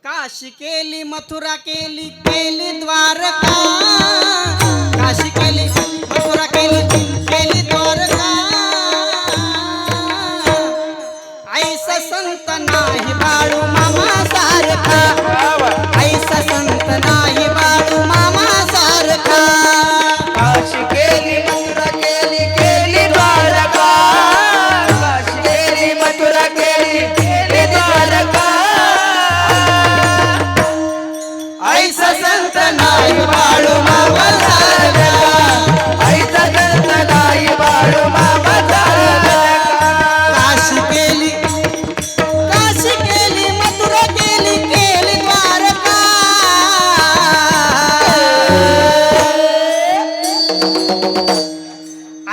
काशी केली मथुरा केली केली द्वारका काशी केली मथुरा केली केली द्वारका ऐसा संत नाही बाळू मामा सारखा ऐसा संत नाही बाळू मामा सारखा काशी केली मथुरा केली केली द्वारका काशी केली मथुरा केली केली द्वारका ऐसा संत नाही बाळू मामा सारखा ऐसा संत नाही बाळू मामा सारखा काशी केली मथुरा केली केली द्वारका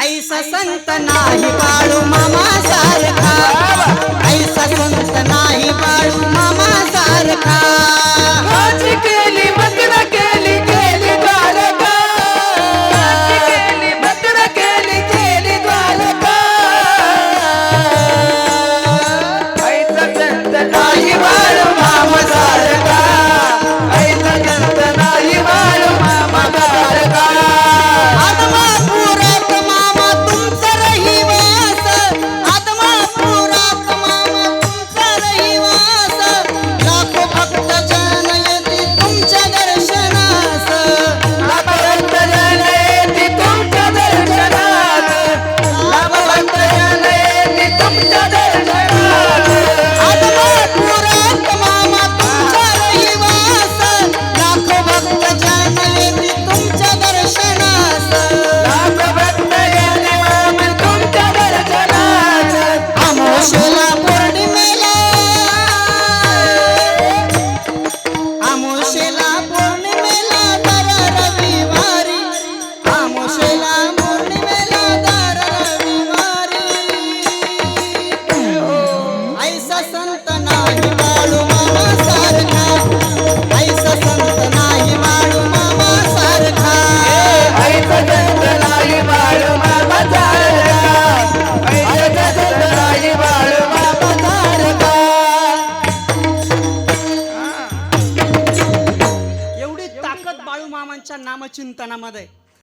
ऐसा संत नाही बाळू मामा सारखा ऐसा संत नाही बाळू मामा सारखा काशी केली मथुरा केली केली द्वारका काशी केली मथुरा केली केली द्वारका ऐसा संत नाही बाळू मामा सारखा ऐसा संत नाही बाळू मामा सारखा आदमापुरात मामा तुमचा रहिवास आदमापुरात मामा तुमचा रहिवास लाखो भक्त जन येती तुमच्या दर्शनास लाभवंत जन येती तुमच्या दर्शनात लाभवंत जन येती तुमच्या दर्शनात आदमापुरात मामा तुमचा रहिवास लाखो भक्त जन येती तुमच्या दर्शनास लाभवंत जन मामा तुमच्या दर्शनात आमोशेला पौर्णिमेला आमोशेला पौर्णिमेला दर रविवारी आमोशेला पौर्णिमेला दर रविवारी ऐसा संत नाही बाळू मामा सारखा ऐसा संत नाही बाळू मामा सारखा ऐसा संत नाही बाळू मामा सारखा ऐसा संत नाही बाळू मामा सारखा एवढी ताकद बाळू मामांच्या नामचिंतनामध्ये